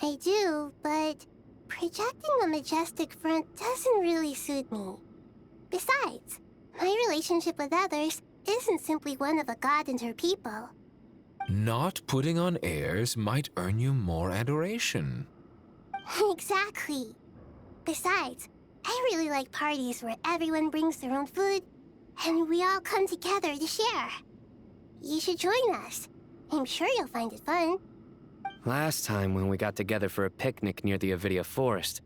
I do, but projecting a majestic front doesn't really suit me. Besides, my relationship with others isn't simply one of a god and her people. Not putting on airs might earn you more adoration. Exactly. Besides, I really like parties where everyone brings their own food and we all come together to share. You should join us. I'm sure you'll find it fun. Last time when we got together for a picnic near the Avidia Forest,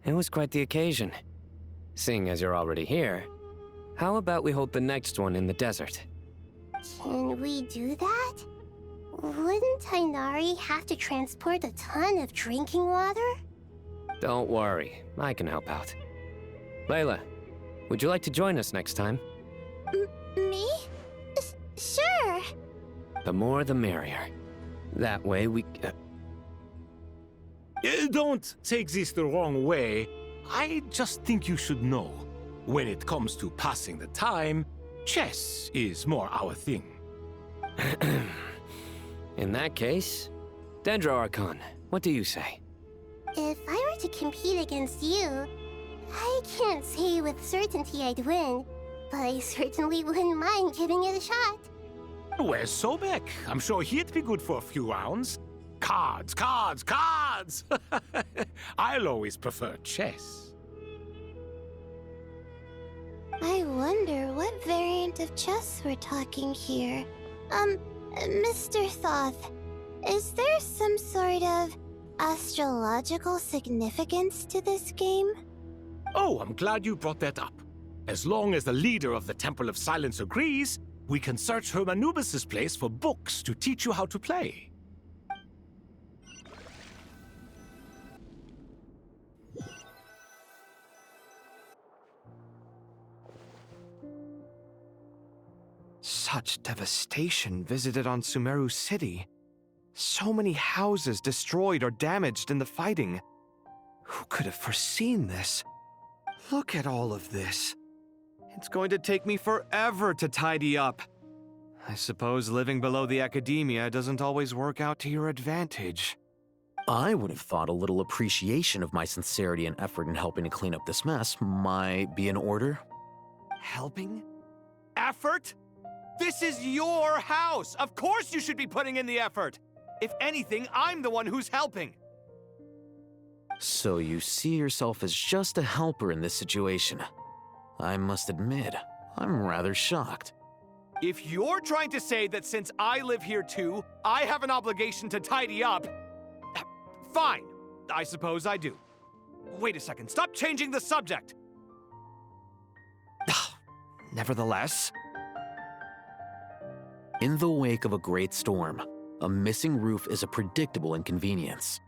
it was quite the occasion. Seeing as you're already here, how about we hold the next one in the desert? Can we do that? Wouldn't Tainari have to transport a ton of drinking water? Don't worry, I can help out. Layla, would you like to join us next time? Me? Sure. The more the merrier. That way we... Don't take this the wrong way. I just think you should know. When it comes to passing the time, chess is more our thing. In that case, Dendro Archon, what do you say? If I were to compete against you, I can't say with certainty I'd win, but I certainly wouldn't mind giving it a shot. Where's Sobek? I'm sure he'd be good for a few rounds. Cards, cards, cards! I'll always prefer chess. I wonder what variant of chess we're talking here. Mr. Thoth, is there some sort of astrological significance to this game? Oh, I'm glad you brought that up. As long as the leader of the Temple of Silence agrees, we can search Hermanubis' place for books to teach you how to play. Such devastation visited on Sumeru City. So many houses destroyed or damaged in the fighting. Who could have foreseen this? Look at all of this. It's going to take me forever to tidy up. I suppose living below the academia doesn't always work out to your advantage. I would have thought a little appreciation of my sincerity and effort in helping to clean up this mess might be in order. Helping? Effort? This is your house! Of course you should be putting in the effort! If anything, I'm the one who's helping! So you see yourself as just a helper in this situation. I must admit, I'm rather shocked. If you're trying to say that since I live here too, I have an obligation to tidy up, fine, I suppose I do. Wait a second, stop changing the subject! Nevertheless... In the wake of a great storm, a missing roof is a predictable inconvenience.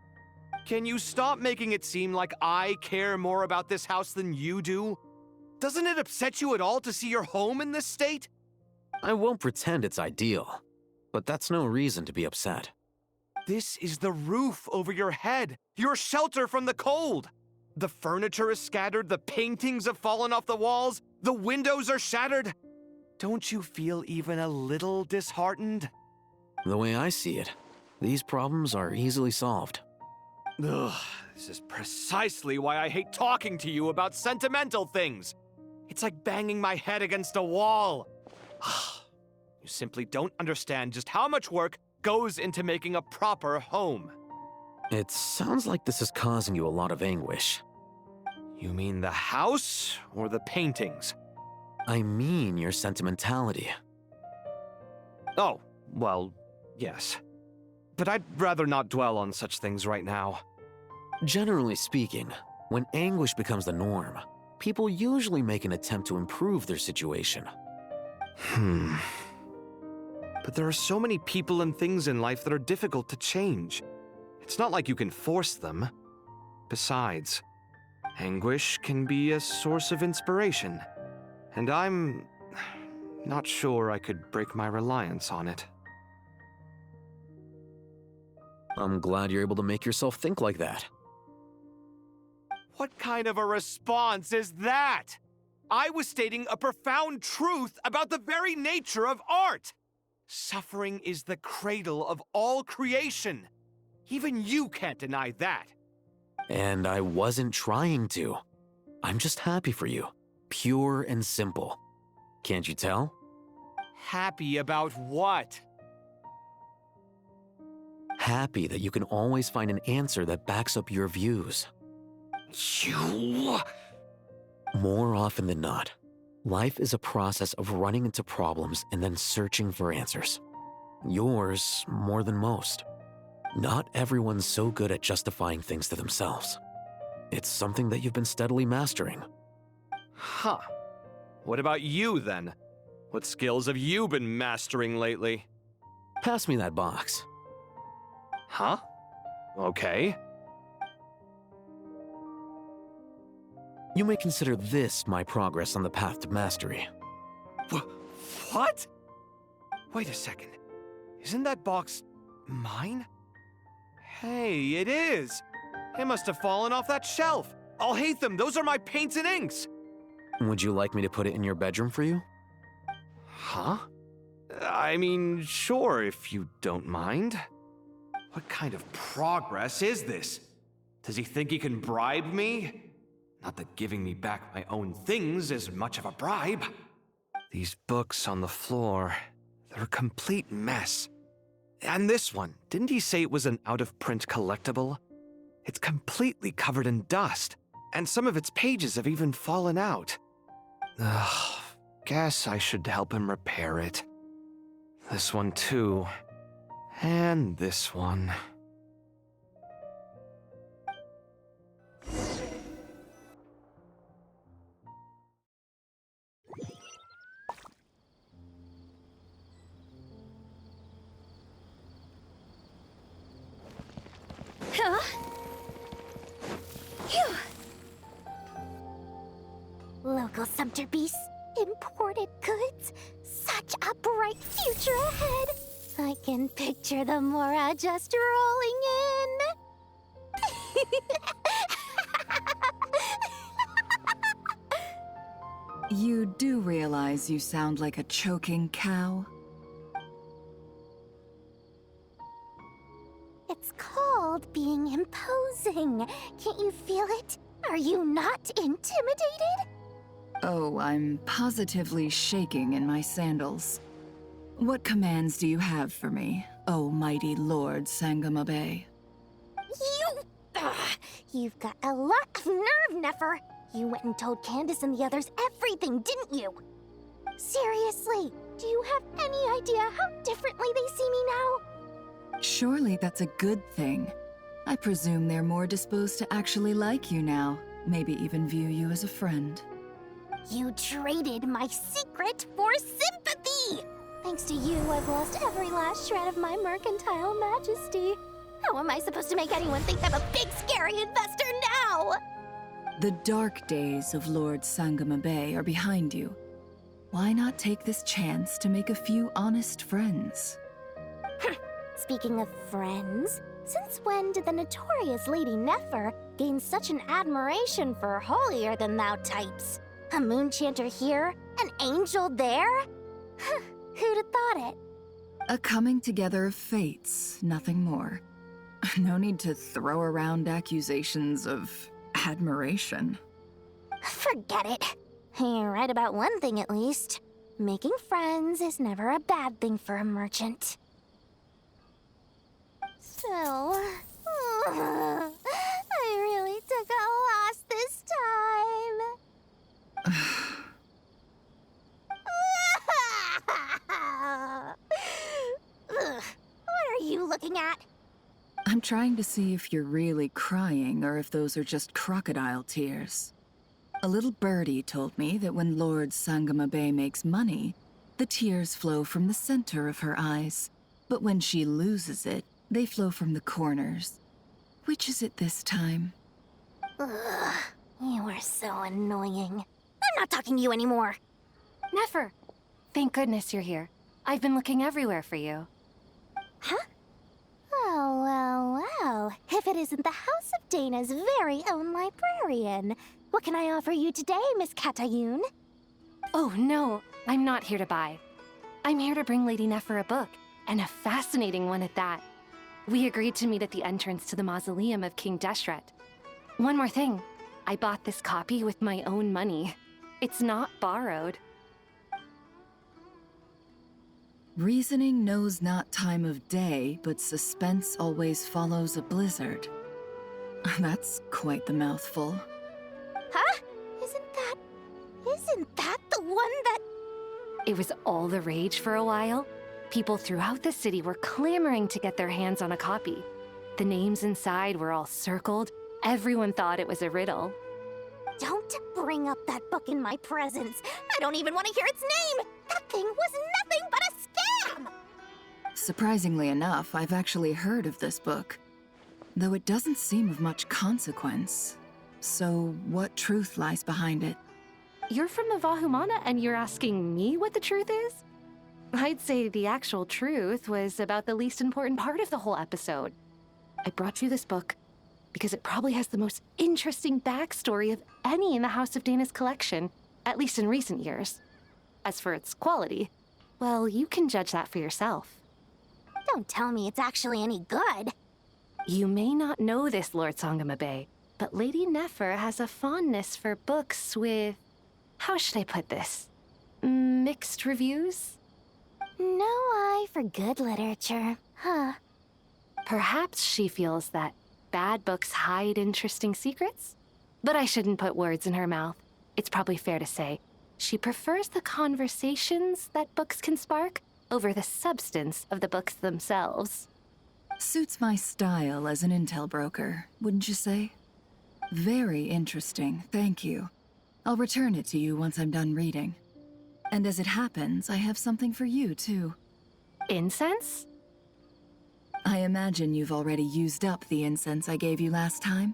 Can you stop making it seem like I care more about this house than you do? Doesn't it upset you at all to see your home in this state? I won't pretend it's ideal, but that's no reason to be upset. This is the roof over your head, your shelter from the cold. The furniture is scattered, the paintings have fallen off the walls, the windows are shattered. Don't you feel even a little disheartened? The way I see it, these problems are easily solved. Ugh, this is precisely why I hate talking to you about sentimental things. It's like banging my head against a wall. You simply don't understand just how much work goes into making a proper home. It sounds like this is causing you a lot of anguish. You mean the house or the paintings? I mean your sentimentality. Oh, well, yes. But I'd rather not dwell on such things right now. Generally speaking, when anguish becomes the norm, people usually make an attempt to improve their situation. But there are so many people and things in life that are difficult to change. It's not like you can force them. Besides, anguish can be a source of inspiration. And I'm not sure I could break my reliance on it. I'm glad you're able to make yourself think like that. What kind of a response is that? I was stating a profound truth about the very nature of art. Suffering is the cradle of all creation. Even you can't deny that. And I wasn't trying to. I'm just happy for you. Pure and simple. Can't you tell? Happy about what? Happy that you can always find an answer that backs up your views. You... More often than not, life is a process of running into problems and then searching for answers. Yours more than most. Not everyone's so good at justifying things to themselves. It's something that you've been steadily mastering. Huh. What about you, then? What skills have you been mastering lately? Pass me that box. Huh? Okay. You may consider this my progress on the path to mastery. What? Wait a second. Isn't that box mine? Hey, it is! It must have fallen off that shelf! I'll hate them! Those are my paints and inks! Would you like me to put it in your bedroom for you? Huh? I mean, sure, if you don't mind. What kind of progress is this? Does he think he can bribe me? Not that giving me back my own things is much of a bribe. These books on the floor, they're a complete mess. And this one, didn't he say it was an out-of-print collectible? It's completely covered in dust, and some of its pages have even fallen out. Ugh, guess I should help him repair it. This one too. And this one. Huh? Phew. Local sumpter beasts, imported goods, such a bright future ahead. I can picture the Mora just rolling in. You do realize you sound like a choking cow? It's called being imposing. Can't you feel it? Are you not intimidated? Oh, I'm positively shaking in my sandals. What commands do you have for me, oh mighty Lord Sangamabe? You've got a lot of nerve, Nefer. You went and told Candace and the others everything, didn't you? Seriously, do you have any idea how differently they see me now? Surely that's a good thing. I presume they're more disposed to actually like you now, maybe even view you as a friend. You traded my secret for sympathy! Thanks to you, I've lost every last shred of my mercantile majesty. How am I supposed to make anyone think I'm a big, scary investor now? The dark days of Lord Sangamabe are behind you. Why not take this chance to make a few honest friends? Speaking of friends, since when did the notorious Lady Nefer gain such an admiration for holier-than-thou types? A moon chanter here, an angel there? Who'd have thought it? A coming together of fates, nothing more. No need to throw around accusations of admiration. Forget it. You're right about one thing at least. Making friends is never a bad thing for a merchant. So, I really took a loss this time. What are you looking at? I'm trying to see if you're really crying or if those are just crocodile tears. A little birdie told me that when Lord Sangamabe makes money, the tears flow from the center of her eyes. But when she loses it, they flow from the corners. Which is it this time? Ugh, you are so annoying. I'm not talking to you anymore. Nefer! Thank goodness you're here. I've been looking everywhere for you. Huh? Well. If it isn't the House of Dana's very own librarian. What can I offer you today, Miss Katayun? Oh, no. I'm not here to buy. I'm here to bring Lady Nefer a book, and a fascinating one at that. We agreed to meet at the entrance to the mausoleum of King Deshret. One more thing. I bought this copy with my own money. It's not borrowed. Reasoning knows not time of day, but suspense always follows a blizzard. That's quite the mouthful. Huh? Isn't that the one that... It was all the rage for a while. People throughout the city were clamoring to get their hands on a copy. The names inside were all circled. Everyone thought it was a riddle. Don't bring up that book in my presence. I don't even want to hear its name. That thing was nothing but a scam. Surprisingly enough, I've actually heard of this book, though it doesn't seem of much consequence. So, what truth lies behind it? You're from the Vahumana and you're asking me what the truth is? I'd say the actual truth was about the least important part of the whole episode. I brought you this book because it probably has the most interesting backstory of any in the House of Dana's collection, at least in recent years. As for its quality, well, you can judge that for yourself. Don't tell me it's actually any good. You may not know this, Lord Sangamabe, but Lady Nefer has a fondness for books with... how should I put this? Mixed reviews? No eye for good literature, huh? Perhaps she feels that bad books hide interesting secrets? But I shouldn't put words in her mouth. It's probably fair to say she prefers the conversations that books can spark over the substance of the books themselves. Suits my style as an intel broker, wouldn't you say? Very interesting, thank you. I'll return it to you once I'm done reading. And as it happens, I have something for you, too. Incense? I imagine you've already used up the incense I gave you last time.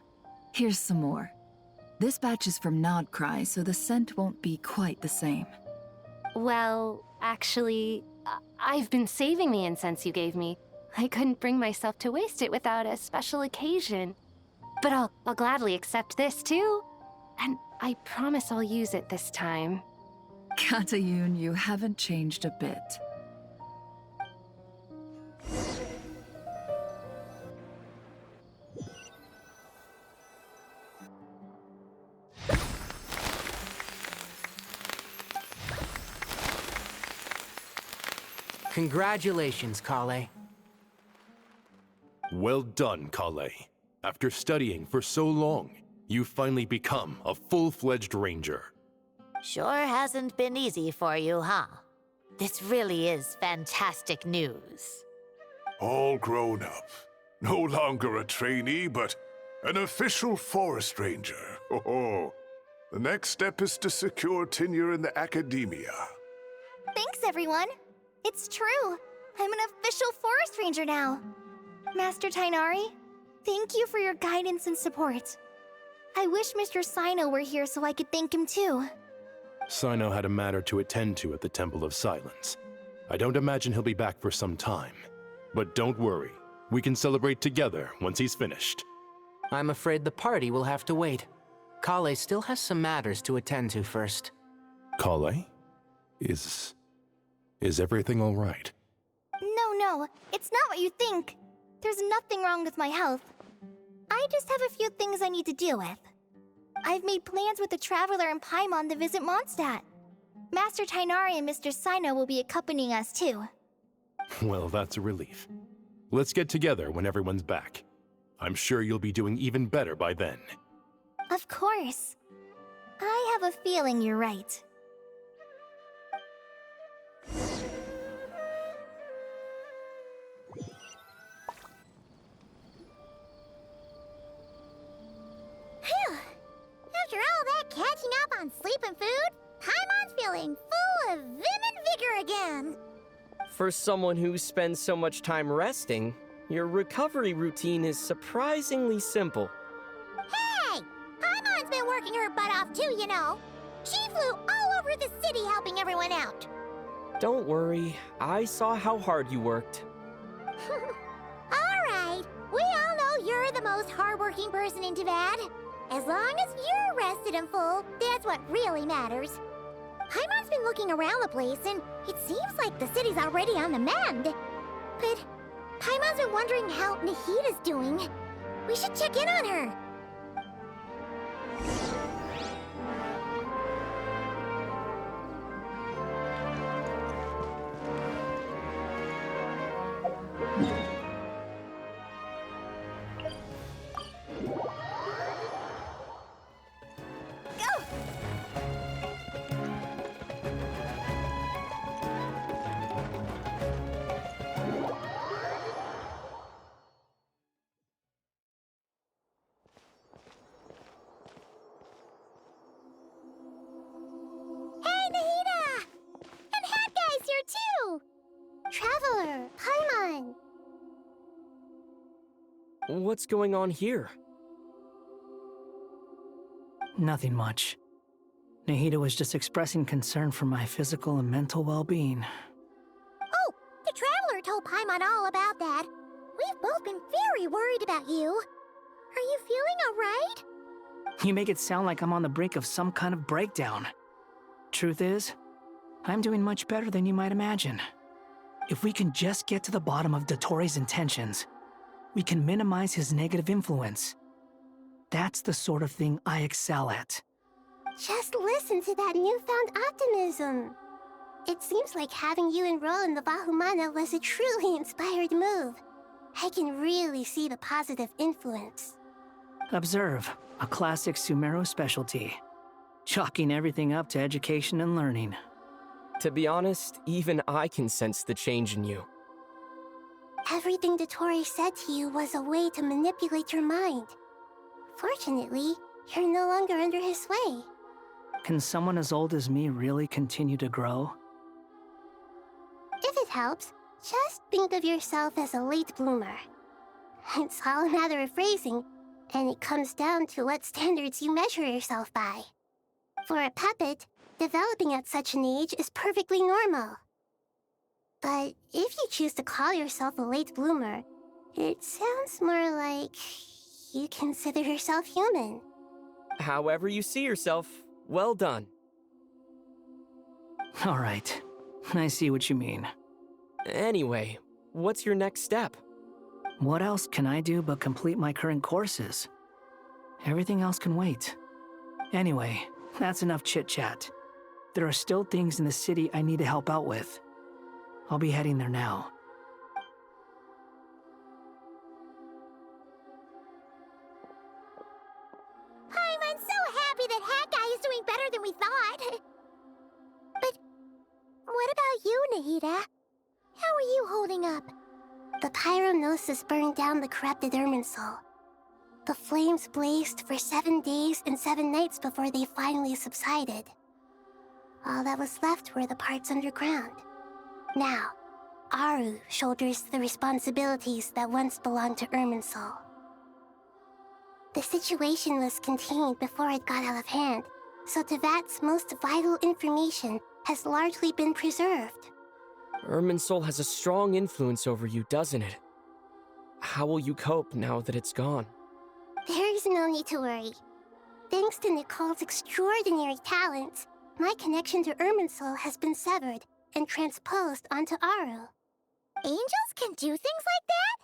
Here's some more. This batch is from nod-krai, so the scent won't be quite the same. Well, actually, I've been saving the incense you gave me. I couldn't bring myself to waste it without a special occasion. But I'll gladly accept this, too. And I promise I'll use it this time. Katayun, you haven't changed a bit. Congratulations, Kale. Well done, Kale. After studying for so long, you've finally become a full-fledged ranger. Sure hasn't been easy for you, huh? This really is fantastic news. All grown up. No longer a trainee, but an official forest ranger. Oh, the next step is to secure tenure in the academia. Thanks, everyone. It's true. I'm an official forest ranger now. Master Tainari, thank you for your guidance and support. I wish Mr. Sino were here so I could thank him too. Sino had a matter to attend to at the Temple of Silence. I don't imagine he'll be back for some time. But don't worry, we can celebrate together once he's finished. I'm afraid the party will have to wait. Kale still has some matters to attend to first. Kale? Is everything all right? No, it's not what you think. There's nothing wrong with my health. I just have a few things I need to deal with. I've made plans with the Traveler and Paimon to visit Mondstadt. Master Tainari and Mr. Sino will be accompanying us too. Well, that's a relief. Let's get together when everyone's back. I'm sure you'll be doing even better by then. Of course. I have a feeling you're right. After all that catching up on sleep and food, Paimon's feeling full of vim and vigor again. For someone who spends so much time resting, your recovery routine is surprisingly simple. Hey! Paimon's been working her butt off too, you know. She flew all over the city helping everyone out. Don't worry, I saw how hard you worked. Alright, we all know you're the most hardworking person in Tevad. As long as you're rested and full, that's what really matters. Paimon's been looking around the place, and it seems like the city's already on the mend. But Paimon's been wondering how Nahida's doing. We should check in on her. Nahida! And Hat Guy's here too! Traveler, Paimon! What's going on here? Nothing much. Nahida was just expressing concern for my physical and mental well-being. Oh, the Traveler told Paimon all about that. We've both been very worried about you. Are you feeling alright? You make it sound like I'm on the brink of some kind of breakdown. Truth is, I'm doing much better than you might imagine. If we can just get to the bottom of Dottoro's intentions, we can minimize his negative influence. That's the sort of thing I excel at. Just listen to that newfound optimism. It seems like having you enroll in the Vahumana was a truly inspired move. I can really see the positive influence. Observe, a classic Sumeru specialty. Chalking everything up to education and learning. To be honest, even I can sense the change in you. Everything Dottore said to you was a way to manipulate your mind. Fortunately, you're no longer under his sway. Can someone as old as me really continue to grow? If it helps, just think of yourself as a late bloomer. It's all a matter of phrasing, and it comes down to what standards you measure yourself by. For a puppet, developing at such an age is perfectly normal. But if you choose to call yourself a late bloomer, it sounds more like you consider yourself human. However you see yourself, well done. All right, I see what you mean. Anyway, what's your next step? What else can I do but complete my current courses? Everything else can wait. Anyway, that's enough chit-chat. There are still things in the city I need to help out with. I'll be heading there now. I'm so happy that Hat Guy is doing better than we thought. But what about you, Nahida? How are you holding up? The pyronosis burned down the corrupted Irminsul. The flames blazed for 7 days and 7 nights before they finally subsided. All that was left were the parts underground. Now, Aru shoulders the responsibilities that once belonged to Irminsul. The situation was contained before it got out of hand, so Tevat's most vital information has largely been preserved. Irminsul has a strong influence over you, doesn't it? How will you cope now that it's gone? There is no need to worry. Thanks to Nicole's extraordinary talents, my connection to Irminsul has been severed and transposed onto Aru. Angels can do things like that?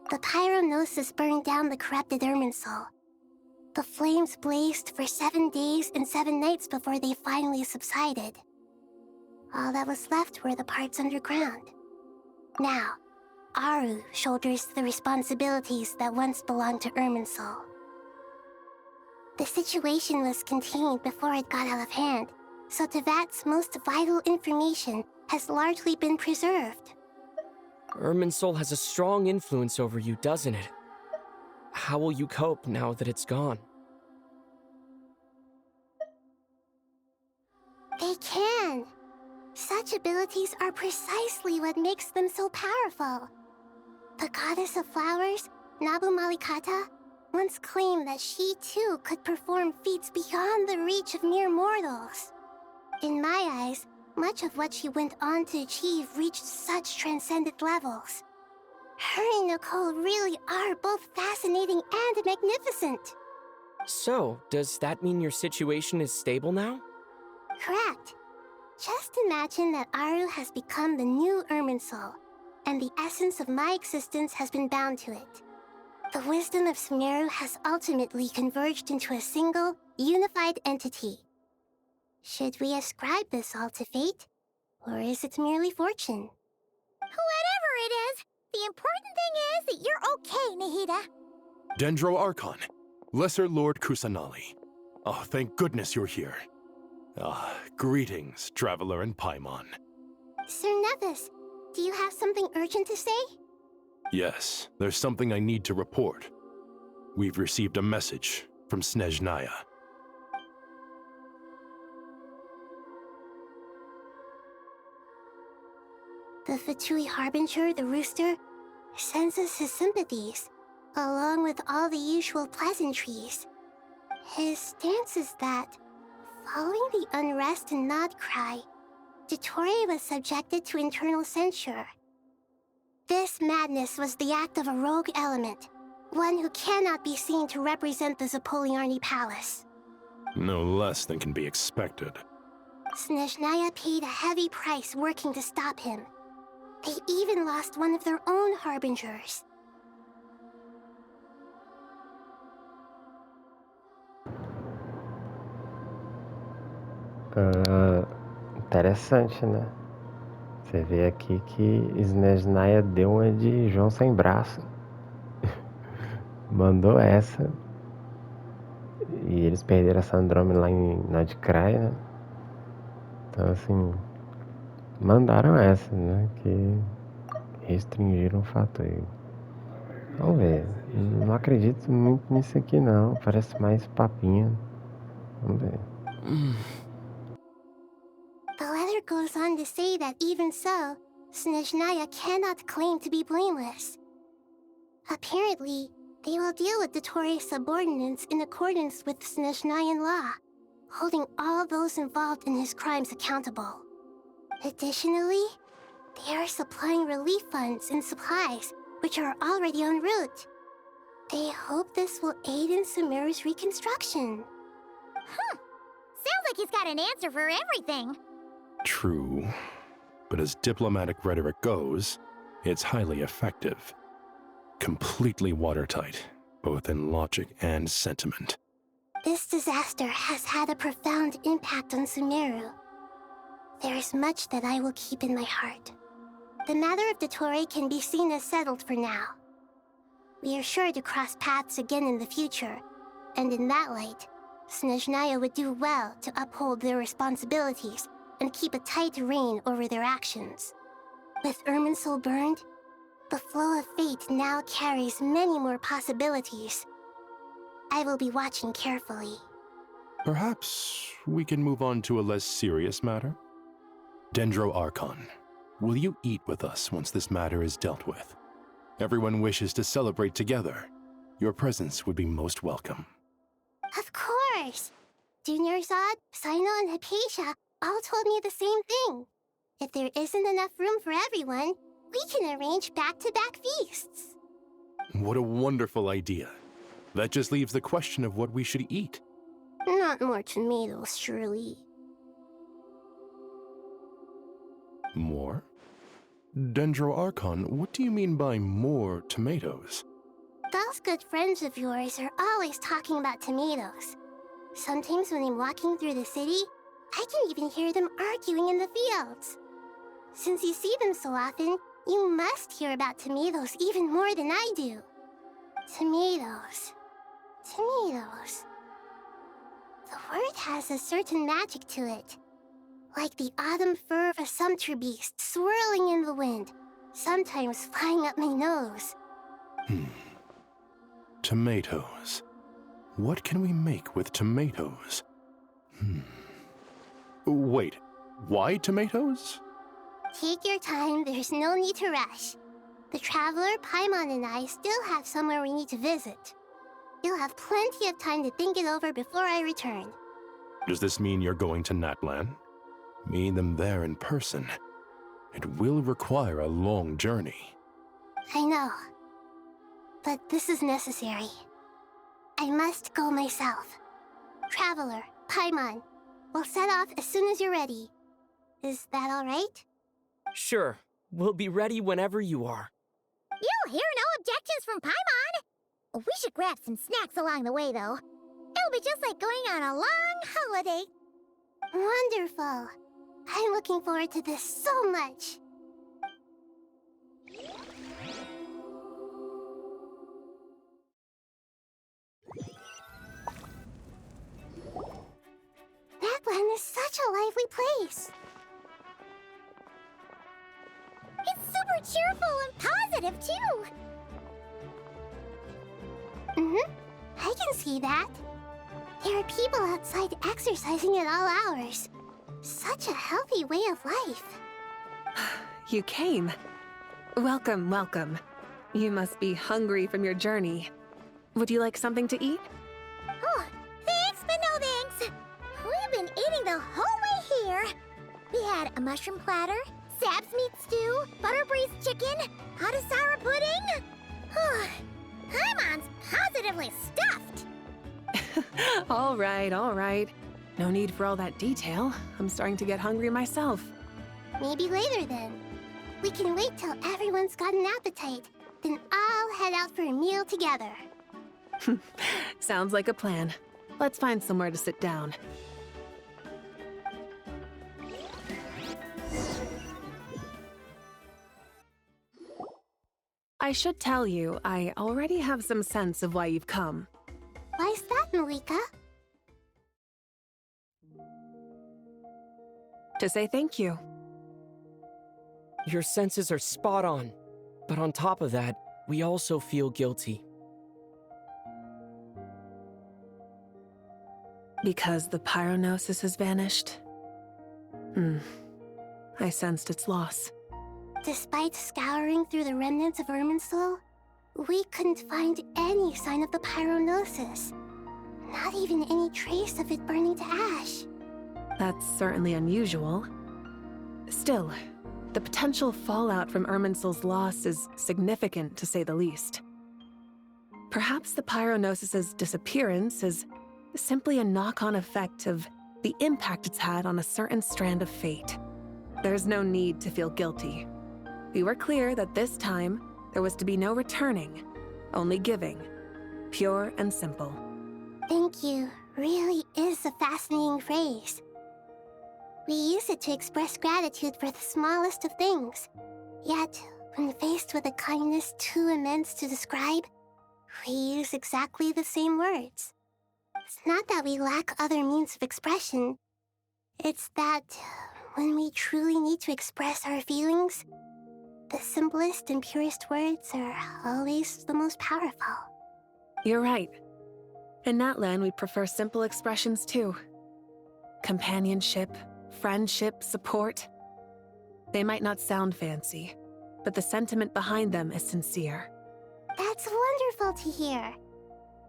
The pyronosis burned down the corrupted Irminsul. The flames blazed for 7 days and 7 nights before they finally subsided. All that was left were the parts underground. Now, Aru shoulders the responsibilities that once belonged to Irminsul. The situation was contained before it got out of hand, so Tevat's most vital information has largely been preserved. Irminsul has a strong influence over you, doesn't it? How will you cope now that it's gone? They can. Such abilities are precisely what makes them so powerful. The goddess of flowers, Nabu Malikata, once claimed that she too could perform feats beyond the reach of mere mortals. In my eyes, much of what she went on to achieve reached such transcendent levels. Her and Nicole really are both fascinating and magnificent. So, does that mean your situation is stable now? Correct. Just imagine that Aru has become the new Irminsul, and the essence of my existence has been bound to it. The wisdom of Sumeru has ultimately converged into a single, unified entity. Should we ascribe this all to fate, or is it merely fortune? Whatever it is, the important thing is that you're okay, Nahida. Dendro Archon, Lesser Lord Kusanali. Oh, thank goodness you're here. Greetings, Traveler and Paimon. Sir Nevis, do you have something urgent to say? Yes, there's something I need to report. We've received a message from Snezhnaya. The Fatui Harbinger, the Rooster, sends us his sympathies, along with all the usual pleasantries. His stance is that, following the unrest in nod-krai, Dottore was subjected to internal censure. This madness was the act of a rogue element, one who cannot be seen to represent the Zapoliarni Palace. No less than can be expected. Snezhnaya paid a heavy price working to stop him. They even lost one of their own harbingers. Interessante, né? Você vê aqui que Snezhnaya deu uma de João sem braço. Mandou essa. E eles perderam a Sandrome lá em nod-krai, né? Então, assim, mandaram essa, né? Que restringiram o fato aí. Vamos ver. Não acredito muito nisso aqui, não. Parece mais papinho. Vamos ver. The letter goes on to say that even so, Snezhnaya cannot claim to be blameless. Apparently, they will deal with Dottore's subordinates in accordance with Snezhnayan law, holding all those involved in his crimes accountable. Additionally, they are supplying relief funds and supplies, which are already en route. They hope this will aid in Sumeru's reconstruction. Sounds like he's got an answer for everything. True. But as diplomatic rhetoric goes, it's highly effective. Completely watertight, both in logic and sentiment. This disaster has had a profound impact on Sumeru. There is much that I will keep in my heart. The matter of Dottore can be seen as settled for now. We are sure to cross paths again in the future, and in that light, Snezhnaya would do well to uphold their responsibilities and keep a tight rein over their actions. With Irminsul burned, the flow of fate now carries many more possibilities. I will be watching carefully. Perhaps we can move on to a less serious matter? Dendro Archon, will you eat with us once this matter is dealt with? Everyone wishes to celebrate together. Your presence would be most welcome. Of course! Junior Zod, Sino, and Hypatia all told me the same thing. If there isn't enough room for everyone, we can arrange back-to-back feasts. What a wonderful idea. That just leaves the question of what we should eat. Not more tomatoes, surely. More? Dendro Archon, what do you mean by more tomatoes? Those good friends of yours are always talking about tomatoes. Sometimes when I'm walking through the city, I can even hear them arguing in the fields. Since you see them so often, you must hear about tomatoes even more than I do. Tomatoes. Tomatoes. The word has a certain magic to it. Like the autumn fur of a sumpter beast swirling in the wind, sometimes flying up my nose. Tomatoes. What can we make with tomatoes? Wait, why tomatoes? Take your time, there's no need to rush. The Traveler, Paimon, and I still have somewhere we need to visit. You'll have plenty of time to think it over before I return. Does this mean you're going to Natlan? Meet them there in person. It will require a long journey. I know. But this is necessary. I must go myself. Traveler, Paimon, we'll set off as soon as you're ready. Is that all right? Sure, we'll be ready whenever you are. You'll hear no objections from Paimon. We should grab some snacks along the way, though. It'll be just like going on a long holiday. Wonderful. I'm looking forward to this so much. That land is such a lively place. It's super cheerful and positive, too. I can see that. There are people outside exercising at all hours. Such a healthy way of life. You came. Welcome, welcome. You must be hungry from your journey. Would you like something to eat? Oh, thanks, but no thanks. We've been eating the whole way here. We had a mushroom platter, Sab's meat stew, butter braised chicken, hot sour pudding. Paimon's positively stuffed. All right, all right. No need for all that detail. I'm starting to get hungry myself. Maybe later then. We can wait till everyone's got an appetite. Then I'll head out for a meal together. Sounds like a plan. Let's find somewhere to sit down. I should tell you, I already have some sense of why you've come. Why's that, Malika? To say thank you. Your senses are spot on. But on top of that, we also feel guilty. Because the pyronosis has vanished? I sensed its loss. Despite scouring through the remnants of Irminsul, we couldn't find any sign of the pyronosis. Not even any trace of it burning to ash. That's certainly unusual. Still, the potential fallout from Irminsul's loss is significant, to say the least. Perhaps the pyronosis's disappearance is simply a knock-on effect of the impact it's had on a certain strand of fate. There's no need to feel guilty. We were clear that this time, there was to be no returning, only giving. Pure and simple. Thank you really is a fascinating phrase. We use it to express gratitude for the smallest of things. Yet, when faced with a kindness too immense to describe, we use exactly the same words. It's not that we lack other means of expression. It's that when we truly need to express our feelings, the simplest and purest words are always the most powerful. You're right. In Natlan, we prefer simple expressions too. Companionship, friendship, support. They might not sound fancy, but the sentiment behind them is sincere. That's wonderful to hear.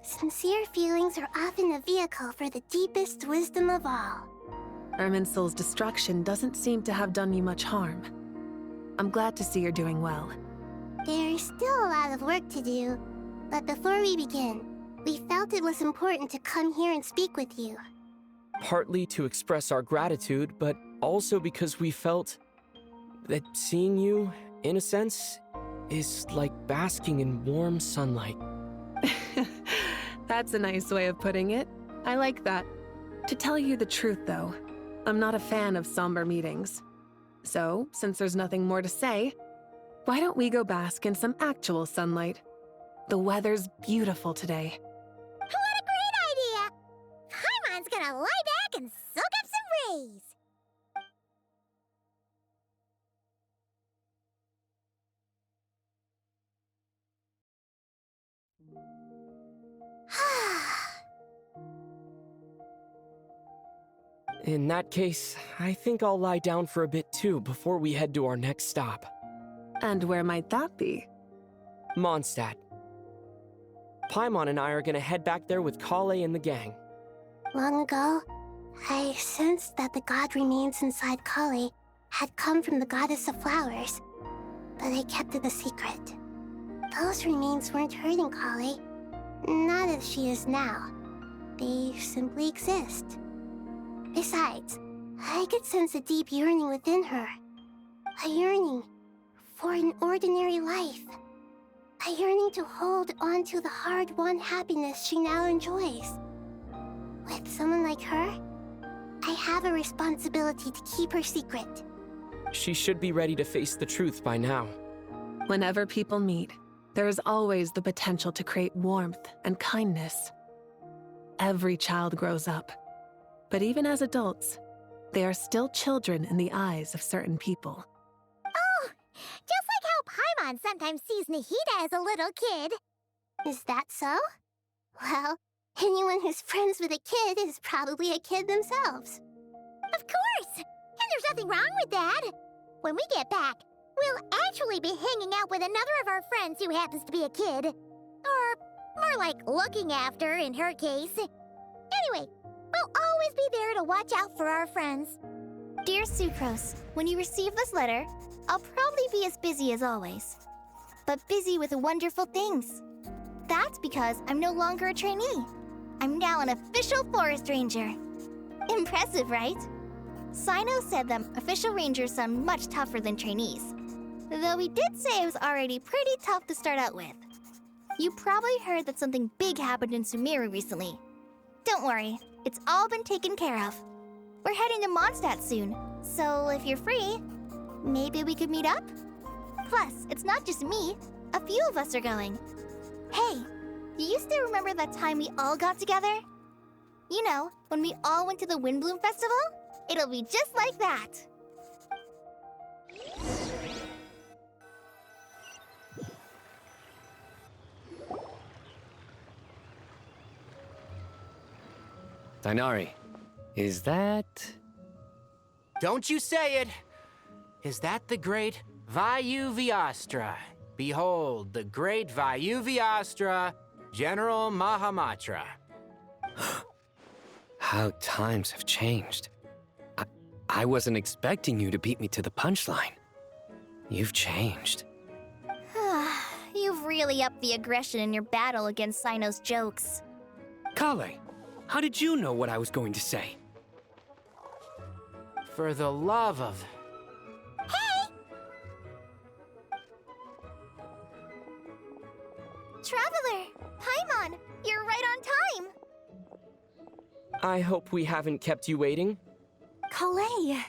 Sincere feelings are often a vehicle for the deepest wisdom of all. Irminsul's destruction doesn't seem to have done you much harm. I'm glad to see you're doing well. There's still a lot of work to do, but before we begin, we felt it was important to come here and speak with you. Partly to express our gratitude, but also because we felt that seeing you, in a sense, is like basking in warm sunlight. That's a nice way of putting it. I like that. To tell you the truth, though, I'm not a fan of somber meetings. So, since there's nothing more to say, why don't we go bask in some actual sunlight? The weather's beautiful today. What a great idea! Paimon's gonna lie back and soak up some rays. In that case, I think I'll lie down for a bit too before we head to our next stop. And where might that be? Mondstadt. Paimon and I are gonna head back there with Kale and the gang. Long ago, I sensed that the god remains inside Kale had come from the goddess of flowers, but I kept it a secret. Those remains weren't hurting Kale. Not as she is now. They simply exist. Besides, I could sense a deep yearning within her. A yearning for an ordinary life. A yearning to hold on to the hard-won happiness she now enjoys. With someone like her, I have a responsibility to keep her secret. She should be ready to face the truth by now. Whenever people meet, there is always the potential to create warmth and kindness. Every child grows up, but even as adults, they are still children in the eyes of certain people. Oh, just like how Paimon sometimes sees Nahida as a little kid. Is that so? Well, anyone who's friends with a kid is probably a kid themselves. Of course! And there's nothing wrong with that. When we get back, we'll actually be hanging out with another of our friends who happens to be a kid. Or more like looking after, in her case. Anyway, we'll always be there to watch out for our friends. Dear Sucrose, when you receive this letter, I'll probably be as busy as always. But busy with wonderful things. That's because I'm no longer a trainee. I'm now an official forest ranger. Impressive, right? Sino said that official rangers sound much tougher than trainees. Though he did say it was already pretty tough to start out with. You probably heard that something big happened in Sumeru recently. Don't worry, it's all been taken care of. We're heading to Mondstadt soon, so if you're free, maybe we could meet up? Plus, it's not just me. A few of us are going. Hey, do you still remember that time we all got together? You know, when we all went to the Windbloom Festival? It'll be just like that. Dainari, is that... Don't you say it! Is that the great Vayu-Vyastra? Behold, the great Vayu-Vyastra, General Mahamatra. How times have changed. I wasn't expecting you to beat me to the punchline. You've changed. You've really upped the aggression in your battle against Sino's jokes. Kale, how did you know what I was going to say? For the love of... Hey! Traveler! Paimon! You're right on time! I hope we haven't kept you waiting. Kalei!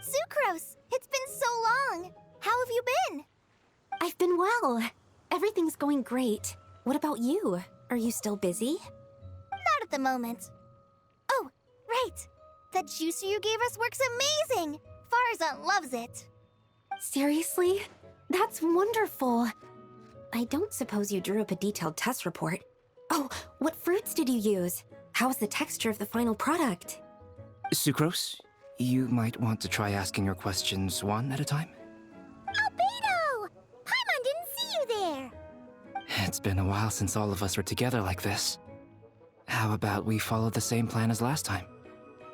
Sucrose! It's been so long! How have you been? I've been well. Everything's going great. What about you? Are you still busy? Not at the moment. Oh, right! That juicer you gave us works amazing! Farzan loves it! Seriously? That's wonderful. I don't suppose you drew up a detailed test report. Oh, what fruits did you use? How was the texture of the final product? Sucrose, you might want to try asking your questions one at a time. Albedo! Paimon didn't see you there! It's been a while since all of us were together like this. How about we follow the same plan as last time?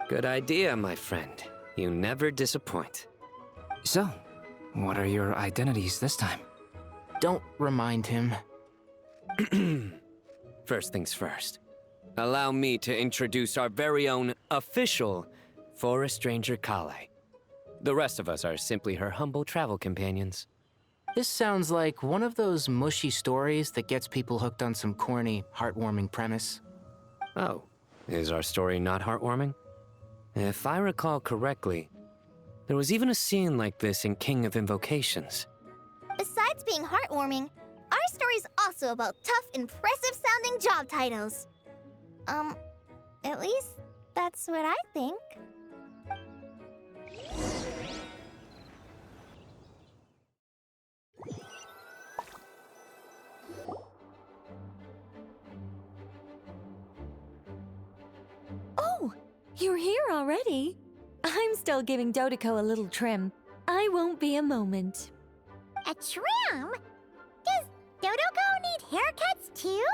Good idea, my friend. You never disappoint. So, what are your identities this time? Don't remind him. First things first. Allow me to introduce our very own official Forest Ranger Kale. The rest of us are simply her humble travel companions. This sounds like one of those mushy stories that gets people hooked on some corny, heartwarming premise. Oh, is our story not heartwarming? If I recall correctly, there was even a scene like this in King of Invocations. Besides being heartwarming, our story's also about tough, impressive-sounding job titles. At least that's what I think. Oh, you're here already? I'm still giving Dodeko a little trim. I won't be a moment. A trim? Does Dodeko need haircuts too?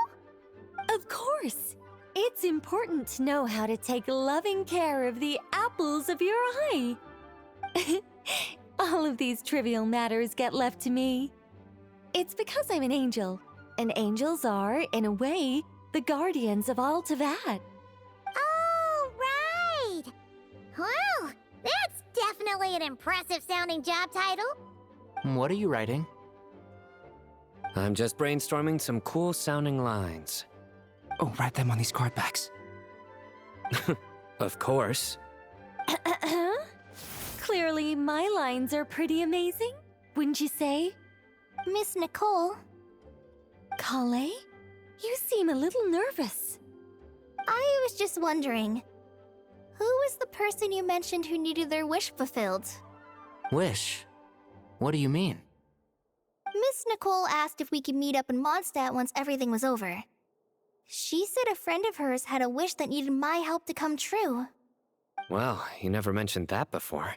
Of course. It's important to know how to take loving care of the apples of your eye. All of these trivial matters get left to me. It's because I'm an angel. And angels are, in a way, the guardians of all Tavad. Oh, right! Well, that's definitely an impressive sounding job title. What are you writing? I'm just brainstorming some cool sounding lines. Oh, write them on these card backs. Of course. Clearly, my lines are pretty amazing, wouldn't you say? Miss Nicole, Kale? You seem a little nervous. I was just wondering, who was the person you mentioned who needed their wish fulfilled? Wish? What do you mean? Miss Nicole asked if we could meet up in Mondstadt once everything was over. She said a friend of hers had a wish that needed my help to come true. Well, you never mentioned that before.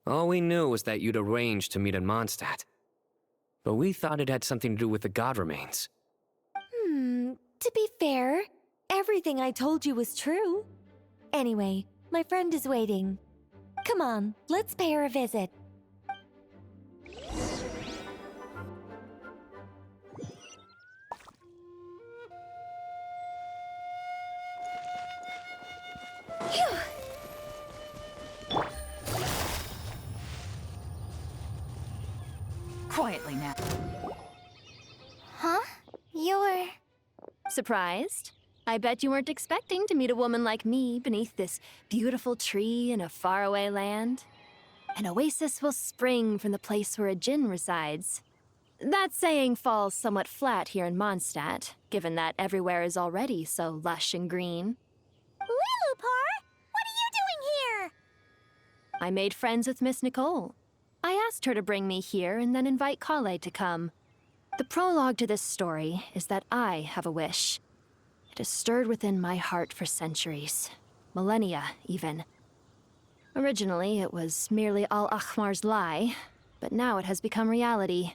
All we knew was that you'd arranged to meet in Mondstadt. But we thought it had something to do with the god remains. To be fair, everything I told you was true. Anyway, my friend is waiting. Come on, let's pay her a visit. Phew. Quietly now. Huh? You're... Surprised? I bet you weren't expecting to meet a woman like me beneath this beautiful tree in a faraway land. An oasis will spring from the place where a djinn resides. That saying falls somewhat flat here in Mondstadt, given that everywhere is already so lush and green. Lilupar, what are you doing here? I made friends with Miss Nicole. I asked her to bring me here and then invite Kale to come. The prologue to this story is that I have a wish. It has stirred within my heart for centuries. Millennia, even. Originally, it was merely Al-Ahmar's lie, but now it has become reality.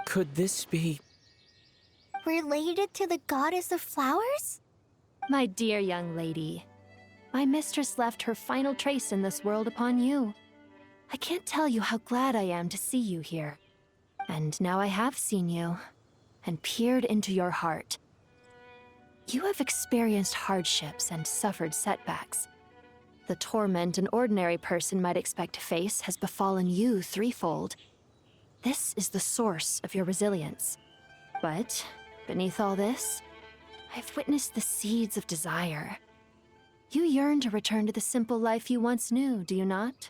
Could this be... related to the goddess of flowers? My dear young lady, my mistress left her final trace in this world upon you. I can't tell you how glad I am to see you here. And now I have seen you, and peered into your heart. You have experienced hardships and suffered setbacks. The torment an ordinary person might expect to face has befallen you threefold. This is the source of your resilience. But, beneath all this, I've witnessed the seeds of desire. You yearn to return to the simple life you once knew, do you not?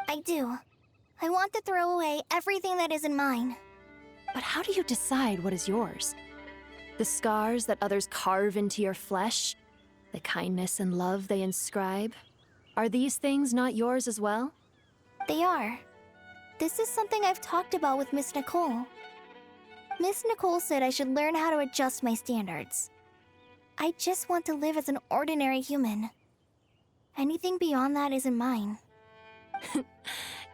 I do. I want to throw away everything that isn't mine. But how do you decide what is yours? The scars that others carve into your flesh? The kindness and love they inscribe? Are these things not yours as well? They are. This is something I've talked about with Miss Nicole. Miss Nicole said I should learn how to adjust my standards. I just want to live as an ordinary human. Anything beyond that isn't mine.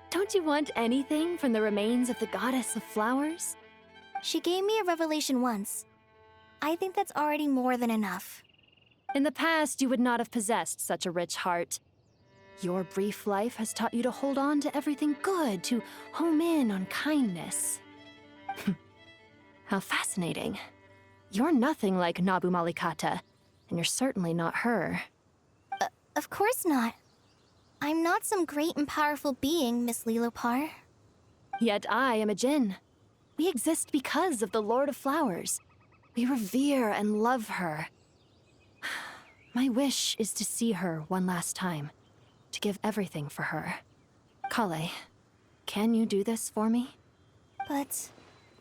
Don't you want anything from the remains of the goddess of flowers? She gave me a revelation once. I think that's already more than enough. In the past, you would not have possessed such a rich heart. Your brief life has taught you to hold on to everything good, to home in on kindness. How fascinating. You're nothing like Nabu Malikata, and you're certainly not her. Of course not. I'm not some great and powerful being, Miss Lilopar. Yet I am a djinn. We exist because of the Lord of Flowers. We revere and love her. My wish is to see her one last time, to give everything for her. Kale, can you do this for me? But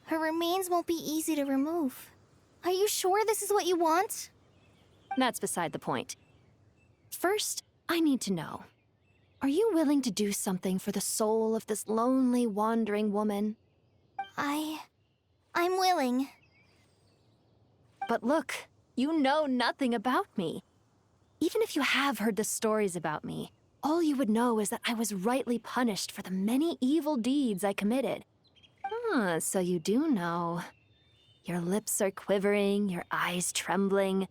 her remains won't be easy to remove. Are you sure this is what you want? That's beside the point. First, I need to know. Are you willing to do something for the soul of this lonely, wandering woman? I'm willing. But look, you know nothing about me. Even if you have heard the stories about me, all you would know is that I was rightly punished for the many evil deeds I committed. So you do know. Your lips are quivering, your eyes trembling,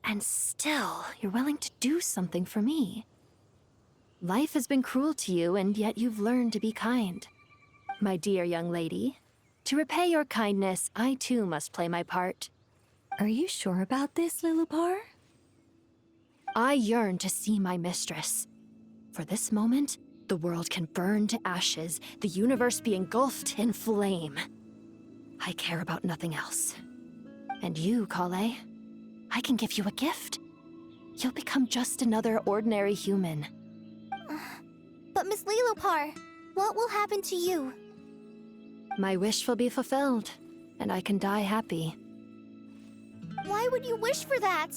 and still you're willing to do something for me. Life has been cruel to you, and yet you've learned to be kind. My dear young lady, To repay your kindness, I too must play my part. Are you sure about this, Lilipar? I yearn to see my mistress. For this moment, the world can burn to ashes, the universe be engulfed in flame. I care about nothing else. And you, Kale, I can give you a gift. You'll become just another ordinary human. But Miss Lilopar, what will happen to you? My wish will be fulfilled, and I can die happy. Why would you wish for that?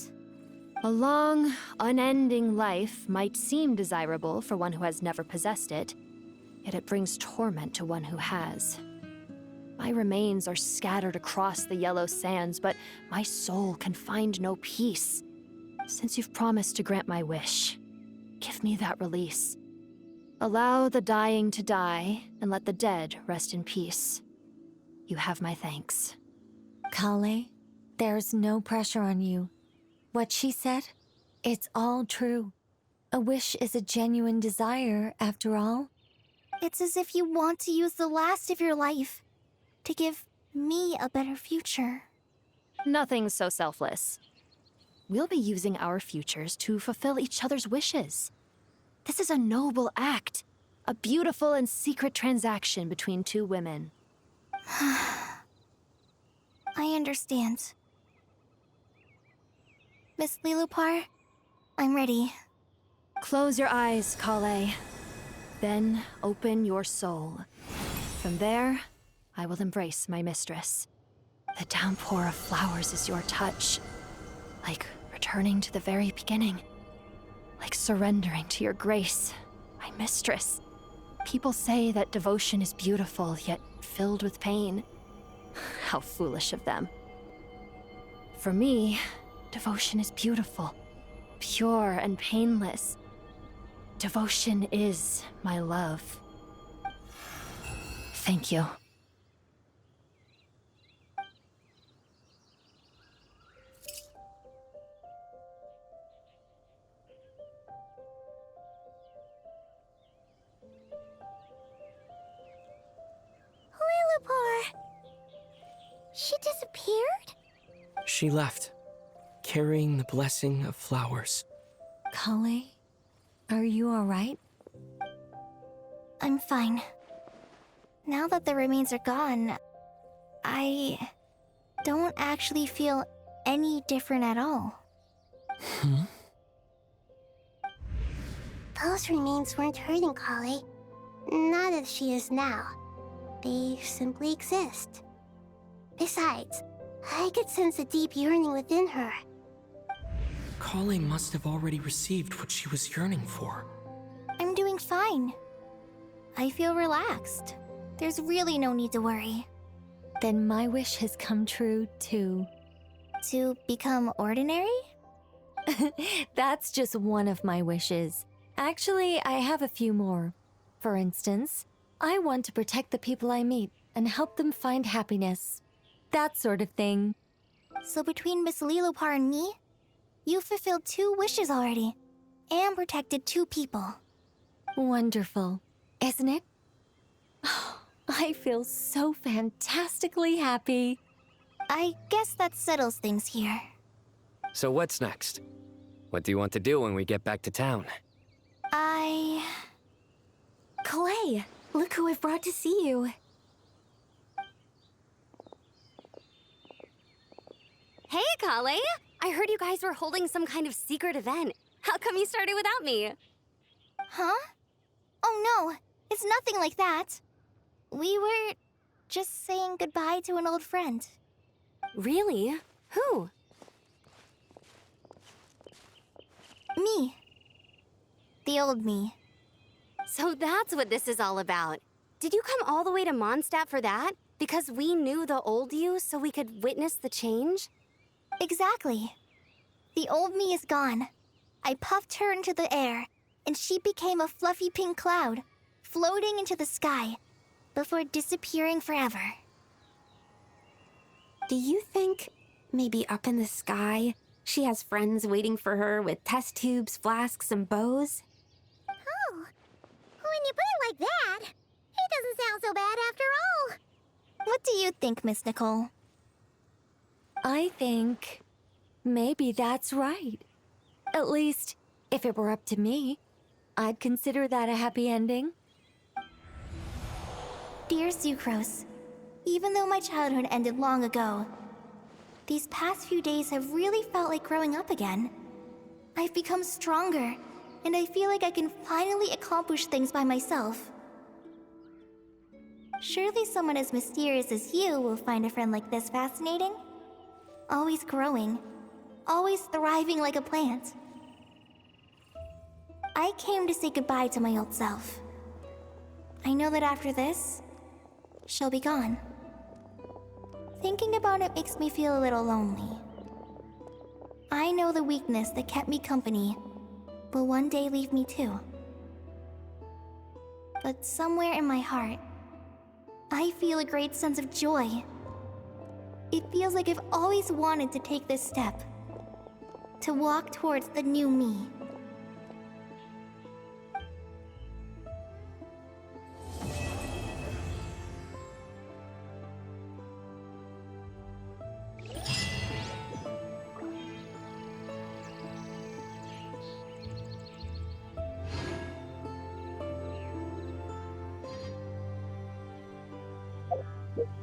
A long, unending life might seem desirable for one who has never possessed it, yet it brings torment to one who has. My remains are scattered across the yellow sands, but my soul can find no peace. Since you've promised to grant my wish, give me that release. Allow the dying to die, and let the dead rest in peace. You have my thanks. Kale, there's no pressure on you. What she said, it's all true. A wish is a genuine desire, after all. It's as if you want to use the last of your life to give me a better future. Nothing so selfless. We'll be using our futures to fulfill each other's wishes. This is a noble act, a beautiful and secret transaction between two women. I understand. Miss Lilopar, I'm ready. Close your eyes, Kale. Then open your soul. From there, I will embrace my mistress. The downpour of flowers is your touch. Like returning to the very beginning. Like surrendering to your grace, my mistress. People say that devotion is beautiful, yet filled with pain. How foolish of them. For me, devotion is beautiful, pure and painless. Devotion is my love. Thank you. Lilipar! She disappeared? She left, carrying the blessing of flowers. Kale, are you alright? I'm fine. Now that the remains are gone, I don't actually feel any different at all. Those remains weren't hurting Kale. Not as she is now. They simply exist. Besides, I could sense a deep yearning within her. Kale must have already received what she was yearning for. I'm doing fine. I feel relaxed. There's really no need to worry. Then my wish has come true, too. To become ordinary? That's just one of my wishes. Actually, I have a few more. For instance, I want to protect the people I meet and help them find happiness. That sort of thing. So between Miss Lilopar and me, you fulfilled 2 wishes already, and protected 2 people. Wonderful, isn't it? I feel so fantastically happy. I guess that settles things here. So what's next? What do you want to do when we get back to town? Clay, look who I've brought to see you. Hey, Kale! I heard you guys were holding some kind of secret event. How come you started without me? Huh? Oh no, it's nothing like that. We were just saying goodbye to an old friend. Really? Who? Me. The old me. So that's what this is all about. Did you come all the way to Mondstadt for that? Because we knew the old you so we could witness the change? Exactly. The old me is gone. I puffed her into the air, and she became a fluffy pink cloud, floating into the sky, before disappearing forever. Do you think, maybe up in the sky, she has friends waiting for her with test tubes, flasks, and bows? Oh, when you put it like that, it doesn't sound so bad after all. What do you think, Miss Nicole? I think maybe that's right. At least, if it were up to me, I'd consider that a happy ending. Dear Sucrose, even though my childhood ended long ago, these past few days have really felt like growing up again. I've become stronger, and I feel like I can finally accomplish things by myself. Surely someone as mysterious as you will find a friend like this fascinating? Always growing, always thriving like a plant. I came to say goodbye to my old self. I know that after this, she'll be gone. Thinking about it makes me feel a little lonely. I know the weakness that kept me company will one day leave me too. But somewhere in my heart, I feel a great sense of joy. It feels like I've always wanted to take this step, to walk towards the new me.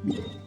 Yeah.